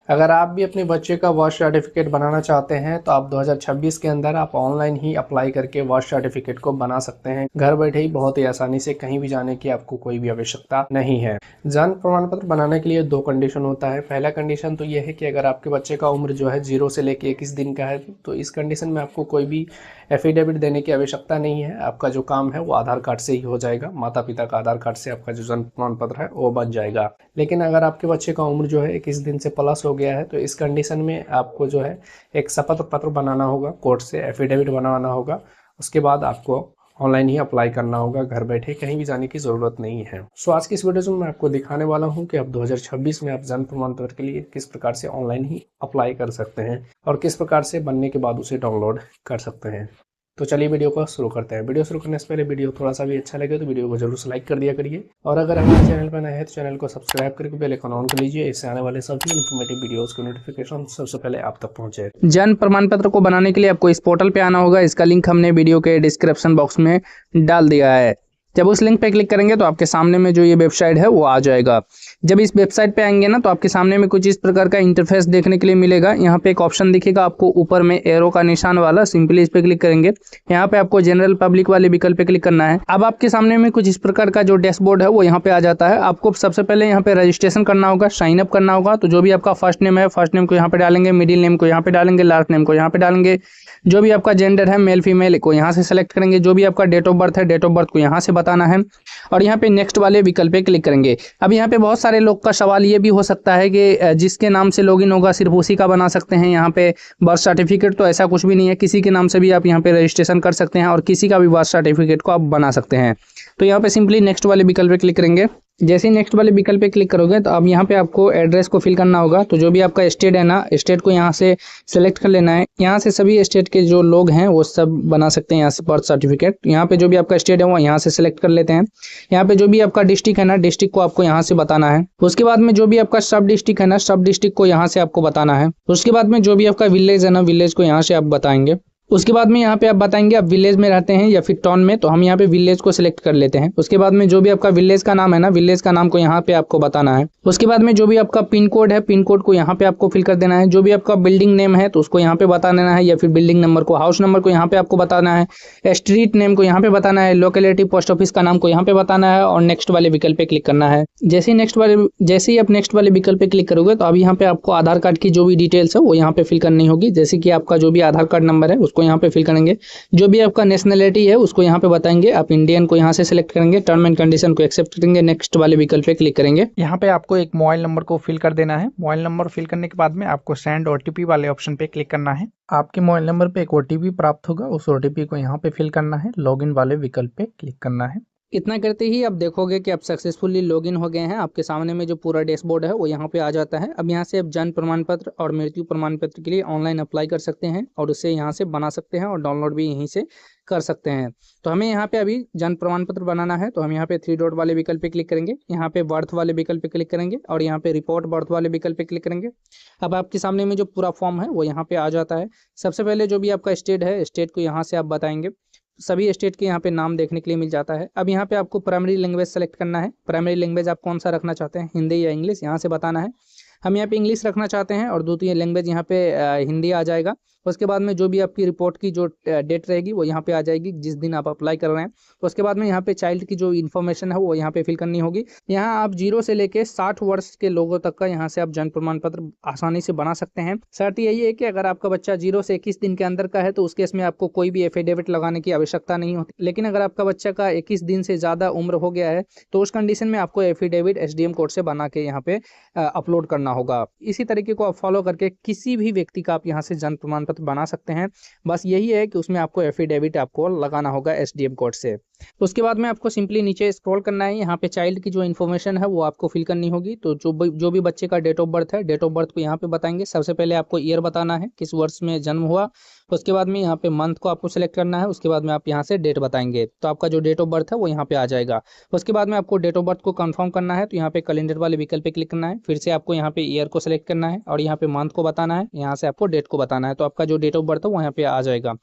अगर आप भी अपने बच्चे का बर्थ सर्टिफिकेट बनाना चाहते हैं तो आप 2026 के अंदर आप ऑनलाइन ही अप्लाई करके बर्थ सर्टिफिकेट को बना सकते हैं। घर बैठे ही बहुत ही आसानी से, कहीं भी जाने की आपको कोई भी आवश्यकता नहीं है। जन्म प्रमाण पत्र बनाने के लिए 2 कंडीशन होता है। पहला कंडीशन तो ये है कि अगर आपके बच्चे का उम्र जो है 0 से लेकर 21 दिन का है तो इस कंडीशन में आपको कोई भी एफिडेविट देने की आवश्यकता नहीं है। आपका जो काम है वो आधार कार्ड से ही हो जाएगा। माता पिता का आधार कार्ड से आपका जो जन्म प्रमाण पत्र है वो बन जाएगा। लेकिन अगर आपके बच्चे का उम्र जो है 21 दिन से प्लस हो गया है तो इस कंडीशन में आपको जो है एक शपथ पत्र बनाना होगा, कोर्ट से एफिडेविट बनवाना होगा। उसके बाद आपको ऑनलाइन ही अप्लाई करना होगा, घर बैठे, कहीं भी जाने की ज़रूरत नहीं है। सो आज की इस वीडियो में मैं आपको दिखाने वाला हूं कि अब 2026 में आप जन्म प्रमाण पत्र के लिए किस प्रकार से ऑनलाइन ही अप्लाई कर सकते हैं और किस प्रकार से बनने के बाद उसे डाउनलोड कर सकते हैं। तो चलिए वीडियो को शुरू करते हैं। वीडियो शुरू करने से पहले वीडियो थोड़ा सा भी अच्छा लगे तो वीडियो को जरूर से लाइक कर दिया करिए, और अगर हमारे चैनल पर नए हैं तो चैनल को सब्सक्राइब करके बेल आइकन ऑन कर लीजिए। इससे आने वाले सभी इन्फॉर्मेटिव वीडियोस के नोटिफिकेशन सबसे पहले आप तक पहुंचे। जन्म प्रमाण पत्र को बनाने के लिए आपको इस पोर्टल पे आना होगा। इसका लिंक हमने वीडियो के डिस्क्रिप्शन बॉक्स में डाल दिया है। जब उस लिंक पे क्लिक करेंगे तो आपके सामने में जो ये वेबसाइट है वो आ जाएगा। जब इस वेबसाइट पे आएंगे ना तो आपके सामने में कुछ इस प्रकार का इंटरफेस देखने के लिए मिलेगा। यहाँ पे एक ऑप्शन दिखेगा आपको ऊपर में एरो का निशान वाला, सिंपली इस पे क्लिक करेंगे। यहाँ पे आपको जनरल पब्लिक वाले विकल्प पे क्लिक करना है। अब आपके सामने में कुछ इस प्रकार का जो डैशबोर्ड है वो यहाँ पे आ जाता है। आपको सबसे पहले यहाँ पे रजिस्ट्रेशन करना होगा, साइन अप करना होगा। तो जो भी आपका फर्स्ट नेम है, फर्स्ट नेम को यहाँ पे डालेंगे, मिडिल नेम को यहाँ पे डालेंगे, लास्ट नेम को यहाँ पे डालेंगे। जो भी आपका जेंडर है, मेल फीमेल, को यहाँ से सेलेक्ट करेंगे। जो भी आपका डेट ऑफ बर्थ है, डेट ऑफ बर्थ को यहाँ से बताना है और यहाँ पे नेक्स्ट वाले विकल्प पे क्लिक करेंगे। अब यहाँ पे बहुत सारे लोग का सवाल ये भी हो सकता है कि जिसके नाम से लॉगिन होगा सिर्फ उसी का बना सकते हैं यहाँ पे बर्थ सर्टिफिकेट। तो ऐसा कुछ भी नहीं है, किसी के नाम से भी आप यहाँ पे रजिस्ट्रेशन कर सकते हैं और किसी का भी बर्थ सर्टिफिकेट को आप बना सकते हैं। तो यहाँ पे सिंपली नेक्स्ट वाले विकल्प पे क्लिक करेंगे। जैसे ही नेक्स्ट वाले विकल्प पे क्लिक करोगे तो अब यहाँ पे आपको एड्रेस को फिल करना होगा। तो जो भी आपका स्टेट है ना, स्टेट को यहाँ से सेलेक्ट कर लेना है। यहाँ से सभी स्टेट के जो लोग हैं वो सब बना सकते हैं यहाँ से बर्थ सर्टिफिकेट। यहाँ पे जो भी आपका स्टेट है वो यहाँ से सेलेक्ट कर लेते हैं। यहाँ पे जो भी आपका डिस्ट्रिक्ट है ना, डिस्ट्रिक्ट को आपको यहाँ से बताना है। उसके बाद में जो भी आपका सब डिस्ट्रिक्ट है ना, सब डिस्ट्रिक्ट को यहाँ से आपको बताना है। उसके बाद में जो भी आपका विलेज है ना, विलेज को यहाँ से आप बताएंगे। उसके बाद में यहाँ पे आप बताएंगे आप विलेज में रहते हैं या फिर टाउन में, तो हम यहाँ पे विलेज को सिलेक्ट कर लेते हैं। उसके बाद में जो भी आपका विलेज का नाम है ना, विलेज का नाम को यहाँ पे आपको बताना है। उसके बाद में जो भी आपका पिन कोड है, पिन कोड को यहाँ पे आपको फिल कर देना है। जो भी आपका बिल्डिंग नेम है तो उसको यहाँ पे बता देना है, या फिर बिल्डिंग नंबर को, हाउस नंबर को यहाँ पे आपको बताना है। स्ट्रीट नेम को यहाँ पे बताना है, लोकेलिटी पोस्ट ऑफिस का नाम को यहाँ पे बताना है और नेक्स्ट वाले विकल्प पे क्लिक करना है। जैसे ही आप नेक्स्ट वाले विकल्प पे क्लिक करोगे तो अब यहाँ पे आपको आधार कार्ड की जो भी डिटेल्स है वो यहाँ पे फिल करनी होगी। जैसे कि आपका जो भी आधार कार्ड नंबर है उसको यहाँ पे फिल करेंगे। जो भी आपका नेशनलिटी है उसको यहाँ पे बताएंगे, आप इंडियन को यहाँ से सिलेक्ट करेंगे। टर्म एंड कंडीशन को एक्सेप्ट करेंगे, नेक्स्ट वाले विकल्प पे क्लिक करेंगे। यहाँ पे आपको एक मोबाइल नंबर को फिल कर देना है। मोबाइल नंबर फिल करने के बाद में आपको सेंड ओटीपी वाले ऑप्शन पे क्लिक करना है। आपके मोबाइल नंबर पे एक ओटीपी प्राप्त होगा, उस ओटीपी को यहाँ पे फिल करना है। लॉगिन वाले विकल्प पे क्लिक करना है। इतना करते ही आप देखोगे कि आप सक्सेसफुली लॉगिन हो गए हैं। आपके सामने में जो पूरा डैशबोर्ड है वो यहाँ पे आ जाता है। अब यहाँ से आप जन्म प्रमाण पत्र और मृत्यु प्रमाण पत्र के लिए ऑनलाइन अप्लाई कर सकते हैं और उसे यहाँ से बना सकते हैं और डाउनलोड भी यहीं से कर सकते हैं। तो हमें यहाँ पे अभी जन्म प्रमाण पत्र बनाना है तो हम यहाँ पे 3 डॉट वाले विकल्प पे क्लिक करेंगे। यहाँ पे बर्थ वाले विकल्प पे क्लिक करेंगे और यहाँ पे रिपोर्ट बर्थ वाले विकल्प पे क्लिक करेंगे। अब आपके सामने में जो पूरा फॉर्म है वो यहाँ पे आ जाता है। सबसे पहले जो भी आपका स्टेट है, स्टेट को यहाँ से आप बताएंगे। सभी स्टेट के यहाँ पे नाम देखने के लिए मिल जाता है। अब यहाँ पे आपको प्राइमरी लैंग्वेज सेलेक्ट करना है। प्राइमरी लैंग्वेज आप कौन सा रखना चाहते हैं, हिंदी या इंग्लिश, यहाँ से बताना है। हम यहाँ पे इंग्लिश रखना चाहते हैं और द्वितीय लैंग्वेज यहाँ पे हिंदी आ जाएगा। उसके बाद में जो भी आपकी रिपोर्ट की जो डेट रहेगी वो यहाँ पे आ जाएगी, जिस दिन आप अप्लाई कर रहे हैं। तो उसके बाद में यहाँ पे चाइल्ड की जो इन्फॉर्मेशन है वो यहाँ पे फिल करनी होगी। यहाँ आप 0 से लेके 60 वर्ष के लोगों तक का यहाँ से आप जन्म प्रमाण पत्र आसानी से बना सकते हैं। शर्त यही है कि अगर आपका बच्चा 0 से 21 दिन के अंदर का है तो उस केस में आपको कोई भी एफिडेविट लगाने की आवश्यकता नहीं होती। लेकिन अगर आपका बच्चा का 21 दिन से ज़्यादा उम्र हो गया है तो उस कंडीशन में आपको एफिडेविट SDM कोड से बना के यहाँ पे अपलोड करना होगा। इसी तरीके को आप फॉलो करके किसी भी व्यक्ति का आप यहाँ से जन्म प्रमाण पत्र बना सकते हैं। बस यही है कि उसमें आपको एफिडेविट आपको लगाना होगा SDM कोड से। तो उसके बाद में आपको सिंपली नीचे स्क्रॉल करना है। यहाँ पे चाइल्ड की जो इन्फॉर्मेशन है वो आपको फिल करनी होगी। तो जो भी बच्चे का डेट ऑफ बर्थ है, डेट ऑफ बर्थ को यहाँ पे बताएंगे। सबसे पहले आपको ईयर बताना है, किस वर्ष में जन्म हुआ। उसके बाद में यहाँ पे मंथ को आपको सिलेक्ट करना है। उसके बाद में आप यहाँ से डेट बताएंगे तो आपका जो डेट ऑफ बर्थ है वो यहाँ पे आ जाएगा। उसके बाद में आपको डेट ऑफ बर्थ को कंफर्म करना है तो यहाँ पे कैलेंडर वाले विकल्प पे क्लिक करना है। फिर से आपको यहाँ पे ईयर को सिलेक्ट करना है और यहाँ पे मंथ को बताना है। यहाँ से आपको डेट को बताना है तो आपका जो डेट ऑफ बर्थ है वो यहाँ पे आ जाएगा।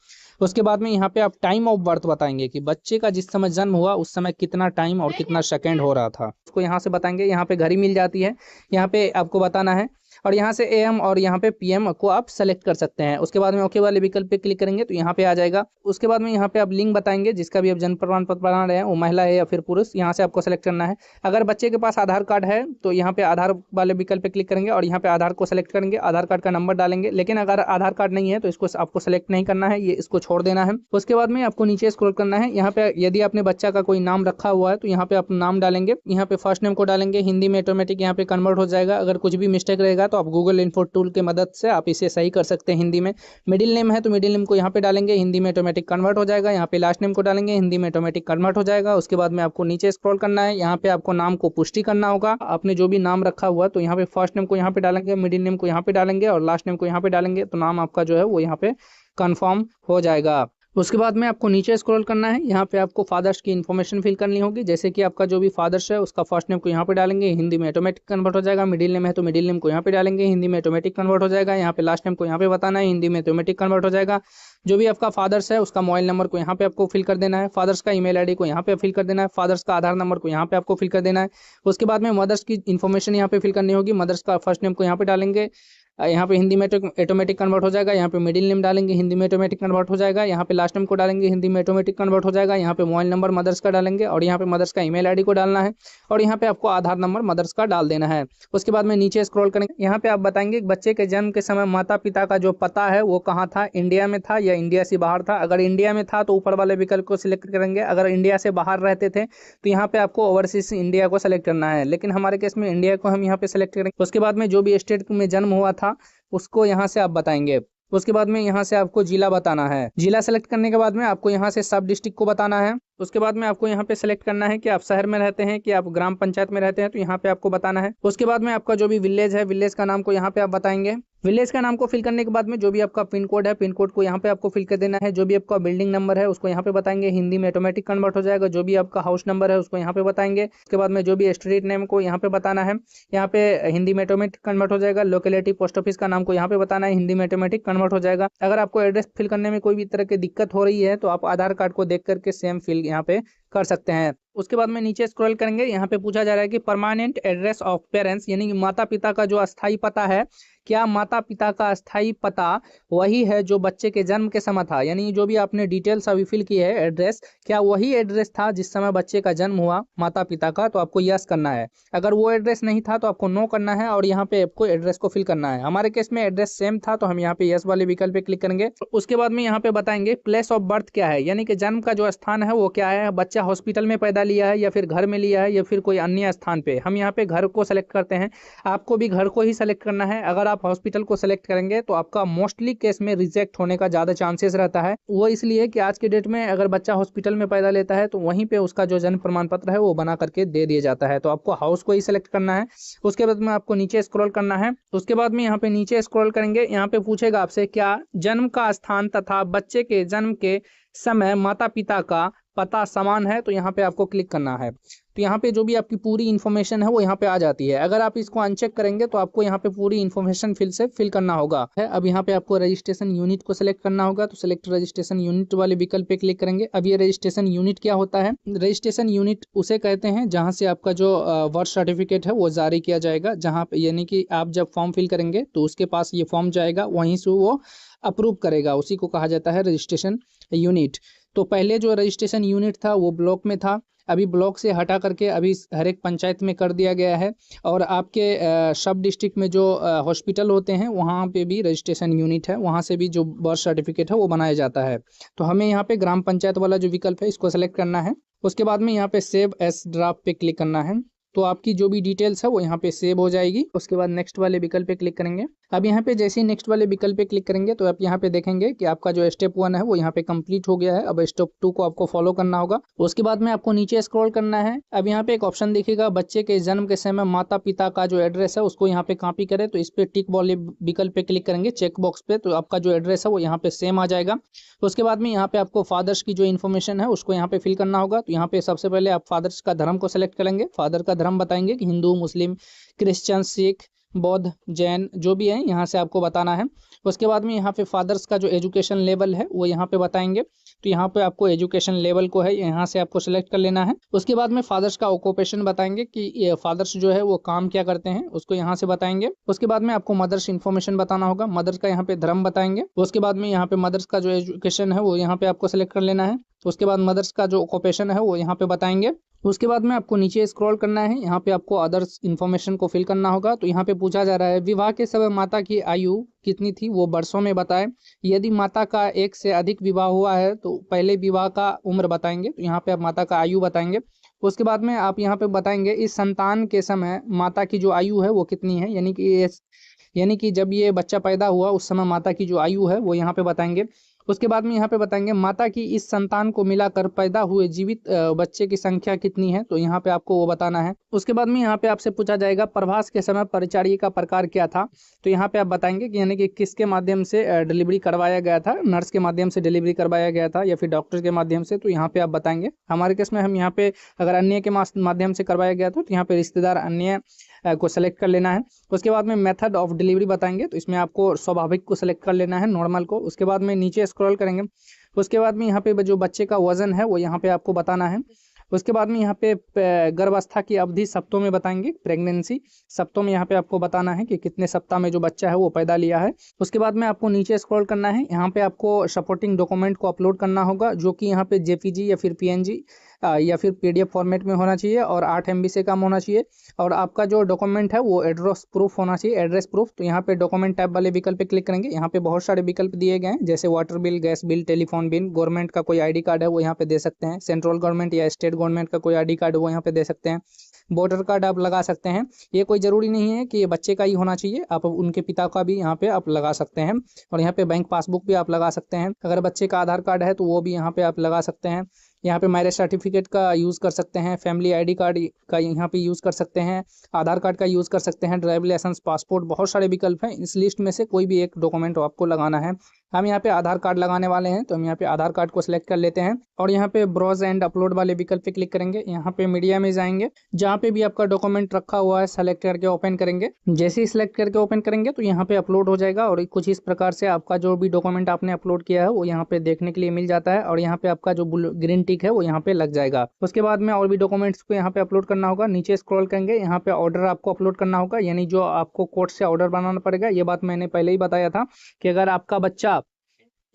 उसके बाद में यहाँ पे आप टाइम ऑफ बर्थ बताएंगे कि बच्चे का जिस समय जन्म हुआ उस समय कितना टाइम और कितना सेकंड हो रहा था, उसको यहाँ से बताएंगे। यहाँ पे घड़ी मिल जाती है, यहाँ पे आपको बताना है। और यहाँ से AM और यहाँ पे PM को आप सेलेक्ट कर सकते हैं। उसके बाद में ओके वाले विकल्प पे क्लिक करेंगे तो यहाँ पे आ जाएगा। उसके बाद में यहाँ पे आप लिंग बताएंगे जिसका भी आप जन्म प्रमाण पत्र बना रहे हैं, वो महिला है या फिर पुरुष, यहाँ से आपको सेलेक्ट करना है। अगर बच्चे के पास आधार कार्ड है तो यहाँ पे आधार वाले विकल्प पे क्लिक करेंगे और यहाँ पे आधार को सेलेक्ट करेंगे, आधार कार्ड का नंबर डालेंगे। लेकिन अगर आधार कार्ड नहीं है तो इसको आपको सेलेक्ट नहीं करना है, ये इसको छोड़ देना है। उसके बाद में आपको नीचे स्क्रॉल करना है। यहाँ पे यदि आपने बच्चा का कोई नाम रखा हुआ है तो यहाँ पे आप नाम डालेंगे, यहाँ पे फर्स्ट नेम को डालेंगे, हिंदी में ऑटोमेटिक यहाँ पे कन्वर्ट हो जाएगा। अगर कुछ भी मिस्टेक रहेगा तो आप गूगल इन्फो टूल के मदद से आप इसे सही कर सकते हैं हिंदी में। मिडिल नेम है तो मिडिल नेम को यहाँ पे डालेंगे, हिंदी में ऑटोमेटिक कन्वर्ट हो जाएगा। यहाँ पे लास्ट नेम को डालेंगे, हिंदी में ऑटोमेटिक कन्वर्ट हो जाएगा। उसके बाद में आपको नीचे स्क्रॉल करना है, यहाँ पे आपको नाम को पुष्टि करना होगा। आपने जो भी नाम रखा हुआ तो यहाँ पे फर्स्ट नेम को यहाँ पे डालेंगे, मिडिल नेम को यहाँ पे डालेंगे और लास्ट नेम को यहाँ पे डालेंगे, तो नाम आपका जो है वो यहाँ पे कंफर्म हो जाएगा। उसके बाद में आपको नीचे स्क्रॉल करना है, यहाँ पे आपको फादर्स की इन्फॉर्मेशन फिल करनी होगी। जैसे कि आपका जो भी फादर्स है उसका फर्स्ट नेम को यहाँ पे डालेंगे, हिंदी में ऑटोमेटिक कन्वर्ट हो जाएगा। मिडिल नेम है तो मिडिल नेम को यहाँ पे डालेंगे, हिंदी में ऑटोमेटिक कन्वर्ट हो जाएगा। यहाँ पे लास्ट नेम को यहाँ पे बताना है, हिंदी में ऑटोमेटिक कन्वर्ट हो जाएगा। जो भी आपका फादर्स है उसका मोबाइल नंबर को यहाँ पे आपको फिल कर देना है, फादर्स का ईमेल आईडी को यहाँ पे फिल कर देना है, फादर्स का आधार नंबर को यहाँ पे आपको फिल कर देना है। उसके बाद में मदर्स की इन्फॉर्मेशन यहाँ पे फिल करनी होगी। मदर्स का फर्स्ट नेम को यहाँ पे डालेंगे, यहाँ पे हिंदी में ऑटोमेटिक कन्वर्ट हो जाएगा। यहाँ पे मिडिल नेम डालेंगे, हिंदी में ऑटोमेटिक कन्वर्ट हो जाएगा। यहाँ पे लास्ट नेम को डालेंगे, हिंदी में ऑटोमेटिक कन्वर्ट हो जाएगा। यहाँ पे मोबाइल नंबर मदर्स का डालेंगे और यहाँ पे मदर्स का ईमेल आईडी को डालना है और यहाँ पे आपको आधार नंबर मदर्स का डाल देना है। उसके बाद में नीचे स्क्रॉल करेंगे, यहाँ पे आप बताएंगे बच्चे के जन्म के समय माता पिता का जो पता है वो कहाँ था, इंडिया में था या इंडिया से बाहर था। अगर इंडिया में था तो ऊपर वाले विकल्प को सिलेक्ट करेंगे। अगर इंडिया से बाहर रहते थे तो यहाँ पे आपको ओवरसीज इंडिया को सेलेक्ट करना है, लेकिन हमारे केस में इंडिया को हम यहाँ पे सेलेक्ट करेंगे। उसके बाद में जो भी स्टेट में जन्म हुआ था उसको यहाँ से आप बताएंगे। उसके बाद में यहाँ से आपको जिला बताना है। जिला सेलेक्ट करने के बाद में आपको यहाँ से सब डिस्ट्रिक्ट को बताना है। उसके बाद में आपको यहाँ पे सेलेक्ट करना है कि आप शहर में रहते हैं कि आप ग्राम पंचायत में रहते हैं, तो यहाँ पे आपको बताना है। उसके बाद में आपका जो भी विलेज है, विलेज का नाम को यहाँ पे आप बताएंगे। विलेज का नाम को फिल करने के बाद में जो भी आपका पिन कोड है, पिन कोड को यहाँ पे आपको फिल कर देना है। जो भी आपका बिल्डिंग नंबर है उसको यहाँ पे बताएंगे, हिंदी में ऑटोमेटिक कन्वर्ट हो जाएगा। जो भी आपका हाउस नंबर है उसको यहाँ पे बताएंगे। उसके बाद में जो भी स्ट्रीट नेम को यहाँ पे बताना है, यहाँ पे हिंदी में ऑटोमेटिक कन्वर्ट हो जाएगा। लोकेलिटी पोस्ट ऑफिस का नाम को यहाँ पे बताना है, हिंदी में ऑटोमेटिक कन्वर्ट हो जाएगा। अगर आपको एड्रेस फिल करने में कोई भी तरह की दिक्कत हो रही है तो आप आधार कार्ड को देख करके सेम फिल यहाँ पे कर सकते हैं। उसके बाद में नीचे स्क्रॉल करेंगे, यहाँ पे पूछा जा रहा है कि परमानेंट एड्रेस ऑफ पेरेंट्स, यानी कि माता पिता का जो अस्थायी पता है, क्या माता पिता का अस्थायी पता वही है जो बच्चे के जन्म के समय था। यानी जो भी आपने डिटेल्स अभी फिल की है एड्रेस, क्या वही एड्रेस था जिस समय बच्चे का जन्म हुआ माता पिता का, तो आपको यस करना है। अगर वो एड्रेस नहीं था तो आपको नो करना है और यहाँ पे आपको एड्रेस को फिल करना है। हमारे केस में एड्रेस सेम था तो हम यहाँ पे यस वाले विकल्प पे क्लिक करेंगे। उसके बाद में यहाँ पे बताएंगे प्लेस ऑफ बर्थ क्या है, यानी कि जन्म का जो स्थान है वो क्या है। बच्चा हॉस्पिटल में पैदा लिया है या फिर घर में लिया है या फिर कोई अन्य स्थान पे। हम यहाँ पे घर को सेलेक्ट करते हैं, आपको भी घर को ही सेलेक्ट करना है। अगर आप हॉस्पिटल को सेलेक्ट करेंगे तो आपका मोस्टली केस में रिजेक्ट होने का ज्यादा चांसेस रहता है। वो इसलिए कि आज के डेट में अगर बच्चा हॉस्पिटल में पैदा लेता है तो वहीं पे उसका जो जन्म प्रमाण पत्र है वो बना करके दे दिया जाता है। तो आपको हाउस को ही सेलेक्ट करना है। उसके बाद में आपको नीचे स्क्रॉल करना है। उसके बाद में यहाँ पे नीचे स्क्रॉल करेंगे, यहाँ पे पूछेगा आपसे क्या जन्म का स्थान तथा बच्चे के जन्म के समय माता पिता का पता समान है, तो यहाँ पे आपको क्लिक करना है। तो यहाँ पे जो भी आपकी पूरी इन्फॉर्मेशन है वो यहाँ पे आ जाती है। अगर आप इसको अनचेक करेंगे तो आपको यहाँ पे पूरी इन्फॉर्मेशन फिल करना होगा। अब यहाँ पे आपको रजिस्ट्रेशन यूनिट को सिलेक्ट करना होगा, तो सिलेक्ट रजिस्ट्रेशन यूनिट वाले विकल्प पे क्लिक करेंगे। अब ये रजिस्ट्रेशन यूनिट क्या होता है, रजिस्ट्रेशन यूनिट उसे कहते हैं जहाँ से आपका जो बर्थ सर्टिफिकेट है वो जारी किया जाएगा। जहाँ पे यानी कि आप जब फॉर्म फिल करेंगे तो उसके पास ये फॉर्म जाएगा, वहीं से वो अप्रूव करेगा, उसी को कहा जाता है रजिस्ट्रेशन यूनिट। तो पहले जो रजिस्ट्रेशन यूनिट था वो ब्लॉक में था, अभी ब्लॉक से हटा करके अभी हर एक पंचायत में कर दिया गया है। और आपके सब डिस्ट्रिक्ट में जो हॉस्पिटल होते हैं वहाँ पे भी रजिस्ट्रेशन यूनिट है, वहाँ से भी जो बर्थ सर्टिफिकेट है वो बनाया जाता है। तो हमें यहाँ पे ग्राम पंचायत वाला जो विकल्प है इसको सेलेक्ट करना है। उसके बाद में यहाँ पे सेव एज ड्राफ्ट पे क्लिक करना है, तो आपकी जो भी डिटेल्स है वो यहाँ पे सेव हो जाएगी। उसके बाद नेक्स्ट वाले विकल्प पे क्लिक करेंगे। अब यहाँ पे जैसे ही नेक्स्ट वाले विकल्प पे क्लिक करेंगे तो आप यहाँ पे देखेंगे कि आपका जो स्टेप 1 है वो यहाँ पे कंप्लीट हो गया है। अब स्टेप 2 को आपको फॉलो करना होगा। उसके बाद में आपको नीचे स्क्रॉल करना है। अब यहाँ पे एक ऑप्शन दिखेगा बच्चे के जन्म के समय माता पिता का जो एड्रेस है उसको यहाँ पे कॉपी करें, तो इस पे टिक वाले विकल्प पे क्लिक करेंगे चेक बॉक्स पे, तो आपका जो एड्रेस है वो यहाँ पे सेम आ जाएगा। उसके बाद में यहाँ पे आपको फादर्स की जो इन्फॉर्मेशन है उसको यहाँ पे फिल करना होगा। तो यहाँ पे सबसे पहले आप फादर्स का धर्म को सेलेक्ट करेंगे, फादर का धर्म बताएंगे कि हिंदू, मुस्लिम, क्रिश्चियन, सिख, बौद्ध, जैन जो भी है यहाँ से आपको बताना है। उसके बाद में यहाँ पे फादर्स का जो एजुकेशन लेवल है वो यहाँ पे बताएंगे। तो यहाँ पे आपको एजुकेशन लेवल को है यहाँ से आपको सेलेक्ट कर लेना है। उसके बाद में फादर्स का ऑक्यूपेशन बताएंगे कि ये फादर्स जो है वो काम क्या करते हैं, उसको यहाँ से बताएंगे। उसके बाद में आपको मदर्स इन्फॉर्मेशन बताना होगा, मदर्स का यहाँ पे धर्म बताएंगे। उसके बाद में यहाँ पे मदर्स का जो एजुकेशन है वो यहाँ पे आपको सेलेक्ट कर लेना है। उसके बाद मदर्स का जो ऑक्यूपेशन है वो यहाँ पे बताएंगे। उसके बाद में आपको नीचे स्क्रॉल करना है, यहाँ पे आपको अदर्स इन्फॉर्मेशन को फिल करना होगा। तो यहाँ पे पूछा जा रहा है विवाह के समय माता की आयु कितनी थी, वो वर्षों में बताएं। यदि माता का एक से अधिक विवाह हुआ है तो पहले विवाह का उम्र बताएंगे। तो यहाँ पे आप माता का आयु बताएंगे। उसके बाद में आप यहाँ पे बताएंगे इस संतान के समय माता की जो आयु है वो कितनी है, यानी कि जब ये बच्चा पैदा हुआ उस समय माता की जो आयु है वो यहाँ पे बताएंगे। उसके बाद में यहाँ पे बताएंगे माता की इस संतान को मिलाकर पैदा हुए जीवित बच्चे की संख्या कितनी है, तो यहाँ पे आपको वो बताना है। उसके बाद में यहाँ पे आपसे पूछा जाएगा प्रभास के समय परिचारिका का प्रकार क्या था। तो यहाँ पे आप बताएंगे कि यानी कि किसके माध्यम से डिलीवरी करवाया गया था, नर्स के माध्यम से डिलीवरी करवाया गया था या फिर डॉक्टर के माध्यम से। तो यहाँ पे आप बताएंगे। हमारे केस में हम यहाँ पे अगर अन्य के माध्यम से करवाया गया तो यहाँ पे रिश्तेदार अन्य को सेलेक्ट कर लेना है। उसके बाद में मेथड ऑफ डिलीवरी बताएंगे। तो इसमें आपको स्वाभाविक को सेलेक्ट कर लेना है, नॉर्मल को। उसके बाद में नीचे स्क्रॉल करेंगे। उसके बाद में यहाँ पे जो बच्चे का वजन है वो यहाँ पे आपको बताना है। उसके बाद में यहाँ पे गर्भावस्था की अवधि सप्ताह में बताएंगे, प्रेगनेंसी सप्ताह में यहाँ पे आपको बताना है कि कितने सप्ताह में जो बच्चा है वो पैदा लिया है। उसके बाद में आपको नीचे स्क्रॉल करना है, यहाँ पे आपको सपोर्टिंग डॉक्यूमेंट को अपलोड करना होगा जो कि यहाँ पे जेपीजी या फिर पीएनजी या फिर पीडीएफ फॉर्मेट में होना चाहिए और 8 MB से कम होना चाहिए। और आपका जो डॉक्यूमेंट है वो एड्रेस प्रूफ होना चाहिए, एड्रेस प्रूफ। तो यहाँ पे डॉक्यूमेंट टैब वाले विकल्प पे क्लिक करेंगे। यहाँ पे बहुत सारे विकल्प दिए गए हैं जैसे water bill, gas bill, telephone bill. Government का कोई आईडी कार्ड है वो यहाँ पे दे सकते हैं, सेंट्रल गवर्नमेंट या स्टेट गवर्नमेंट का कोई आईडी कार्ड वो यहाँ पे दे सकते हैं, वोटर कार्ड आप लगा सकते हैं। ये कोई जरूरी नहीं है कि ये बच्चे का ही होना चाहिए, आप उनके पिता का भी यहाँ पे आप लगा सकते हैं। और यहाँ पे बैंक पासबुक भी आप लगा सकते हैं। अगर बच्चे का आधार कार्ड है तो वो भी यहाँ पे आप लगा सकते हैं। यहाँ पे मैरिज सर्टिफिकेट का यूज़ कर सकते हैं, फैमिली आईडी कार्ड का यहाँ पे यूज़ कर सकते हैं, आधार कार्ड का यूज़ कर सकते हैं, ड्राइविंग लाइसेंस, पासपोर्ट, बहुत सारे विकल्प हैं। इस लिस्ट में से कोई भी एक डॉक्यूमेंट आपको लगाना है। हम यहाँ पे आधार कार्ड लगाने वाले हैं तो हम यहाँ पे आधार कार्ड को सिलेक्ट कर लेते हैं और यहाँ पे ब्राउज एंड अपलोड वाले विकल्प पे क्लिक करेंगे। यहाँ पे मीडिया में जाएंगे, जहाँ पे भी आपका डॉक्यूमेंट रखा हुआ है सेलेक्ट करके ओपन करेंगे। जैसे ही सिलेक्ट करके ओपन करेंगे तो यहाँ पे अपलोड हो जाएगा और कुछ इस प्रकार से आपका जो भी डॉक्यूमेंट आपने अपलोड किया है वो यहाँ पे देखने के लिए मिल जाता है और यहाँ पे आपका जो ग्रीन टिक है वो यहाँ पे लग जाएगा। उसके बाद में और भी डॉक्यूमेंट्स को यहाँ पे अपलोड करना होगा। नीचे स्क्रॉल करेंगे, यहाँ पे ऑर्डर आपको अपलोड करना होगा, यानी जो आपको कोर्ट से ऑर्डर बनाना पड़ेगा। ये बात मैंने पहले ही बताया था कि अगर आपका बच्चा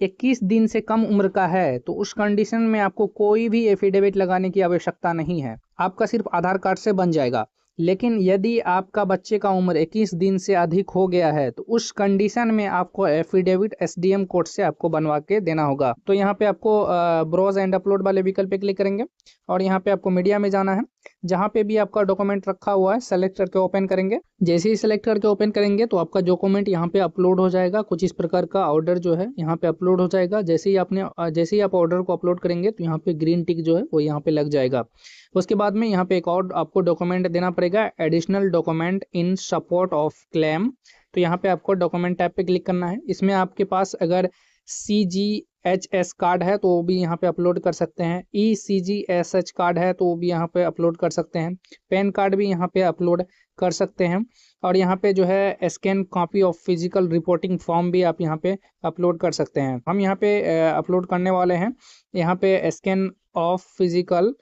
21 दिन से कम उम्र का है तो उस कंडीशन में आपको कोई भी एफिडेविट लगाने की आवश्यकता नहीं है, आपका सिर्फ आधार कार्ड से बन जाएगा। लेकिन यदि आपका बच्चे का उम्र 21 दिन से अधिक हो गया है तो उस कंडीशन में आपको एफिडेविट एसडीएम कोर्ट से आपको बनवा के देना होगा। तो यहाँ पे आपको ब्राउज एंड अपलोड वाले विकल्प पे क्लिक करेंगे और यहाँ पे आपको मीडिया में जाना है। जहाँ पे भी आपका डॉक्यूमेंट रखा हुआ है सेलेक्ट करके ओपन करेंगे। जैसे ही सिलेक्ट करके ओपन करेंगे तो आपका डॉक्यूमेंट यहाँ पे अपलोड हो जाएगा। कुछ इस प्रकार का ऑर्डर जो है यहाँ पे अपलोड हो जाएगा। जैसे ही आप ऑर्डर को अपलोड करेंगे तो यहाँ पे ग्रीन टिक जो है वो यहाँ पे लग जाएगा। उसके बाद में यहाँ पे एक और आपको डॉक्यूमेंट देना पड़ेगा, additional document in support of claim. तो यहाँ पे आपको डॉक्यूमेंट टैब पे क्लिक करना है। इसमें आपके पास अगर CGHS कार्ड है तो वो भी यहाँ पे अपलोड कर सकते हैं, ECGSH कार्ड है तो वो भी यहाँ पे अपलोड कर सकते हैं, पैन कार्ड भी यहाँ पे अपलोड कर सकते हैं और यहाँ पे जो है scan copy of physical reporting form भी आप यहाँ पे अपलोड कर सकते हैं। हम यहाँ पे अपलोड करने वाले हैं यहाँ पे scan of physical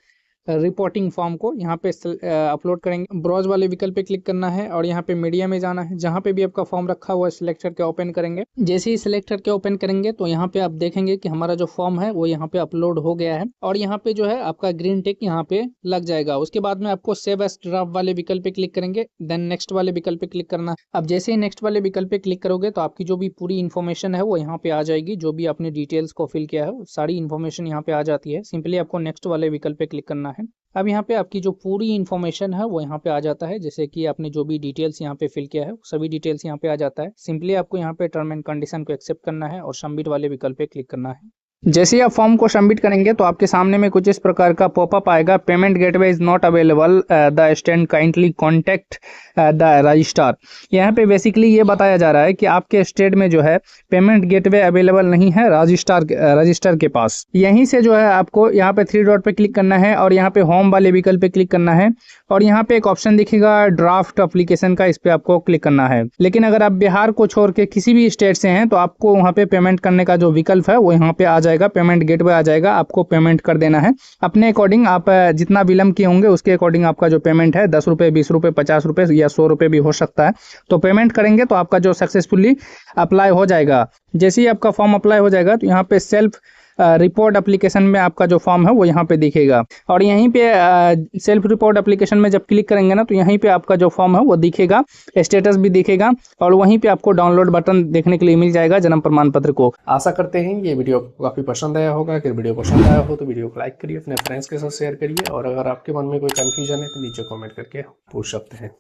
reporting form को यहाँ पे अपलोड करेंगे। ब्राउज वाले विकल्प पे क्लिक करना है और यहाँ पे मीडिया में जाना है। जहाँ पे भी आपका फॉर्म रखा हुआ है सिलेक्ट करके ओपन करेंगे। जैसे ही सिलेक्ट करके ओपन करेंगे तो यहाँ पे आप देखेंगे कि हमारा जो फॉर्म है वो यहाँ पे अपलोड हो गया है और यहाँ पे जो है आपका ग्रीन टिक यहाँ पे लग जाएगा। उसके बाद में आपको सेव एज ड्राफ्ट वाले विकल्प पे क्लिक करेंगे, देन नेक्स्ट वाले विकल्प पे क्लिक करना। अब जैसे ही नेक्स्ट वाले विकल्प पे क्लिक करोगे तो आपकी जो भी पूरी इन्फॉर्मेशन है वो यहाँ पे आ जाएगी। जो भी आपने डिटेल्स को फिल किया है सारी इन्फॉर्मेशन यहाँ पे आ जाती है। सिंपली आपको नेक्स्ट वाले विकल्प पे क्लिक करना है। अब यहाँ पे आपकी जो पूरी इन्फॉर्मेशन है वो यहाँ पे आ जाता है। जैसे कि आपने जो भी डिटेल्स यहाँ पे फिल किया है सभी डिटेल्स यहाँ पे आ जाता है। सिंपली आपको यहाँ पे टर्म एंड कंडीशन को एक्सेप्ट करना है और सबमिट वाले विकल्प पे क्लिक करना है। जैसे ही आप फॉर्म को सबमिट करेंगे तो आपके सामने में कुछ इस प्रकार का पॉपअप आएगा, payment gateway is not available, the stand kindly contact the registrar. यहाँ पे बेसिकली ये बताया जा रहा है कि आपके स्टेट में जो है पेमेंट गेटवे अवेलेबल नहीं है रजिस्ट्रार के पास। यहीं से जो है आपको यहाँ पे 3 डॉट पे क्लिक करना है और यहाँ पे होम वाले विकल्प पे क्लिक करना है और यहाँ पे एक ऑप्शन दिखेगा ड्राफ्ट एप्लीकेशन का, इस पे आपको क्लिक करना है। लेकिन अगर आप बिहार को छोड़ के किसी भी स्टेट से हैं तो आपको वहाँ पे पेमेंट करने का जो विकल्प है वो यहाँ पे आ जाएगा, पेमेंट गेटवे आ जाएगा, आपको पेमेंट कर देना है अपने अकॉर्डिंग। आप जितना विलम्ब किए होंगे उसके अकॉर्डिंग आपका जो पेमेंट है 10 रुपये, 20 रुपये, 50 रुपये या 100 रुपये भी हो सकता है। तो पेमेंट करेंगे तो आपका जो सक्सेसफुली अप्लाई हो जाएगा। जैसे ही आपका फॉर्म अप्लाई हो जाएगा तो यहाँ पे सेल्फ रिपोर्ट एप्लीकेशन में आपका जो फॉर्म है वो यहाँ पे दिखेगा और यहीं पे सेल्फ रिपोर्ट एप्लीकेशन में जब क्लिक करेंगे ना तो यहीं पे आपका जो फॉर्म है वो दिखेगा, स्टेटस भी दिखेगा और वहीं पे आपको डाउनलोड बटन देखने के लिए मिल जाएगा जन्म प्रमाण पत्र को। आशा करते हैं ये वीडियो आपको काफ़ी पसंद आया होगा। अगर वीडियो पसंद आया हो तो वीडियो को लाइक करिए, अपने फ्रेंड्स के साथ शेयर करिए और अगर आपके मन में कोई कन्फ्यूजन है तो नीचे कॉमेंट करके पूछ सकते हैं।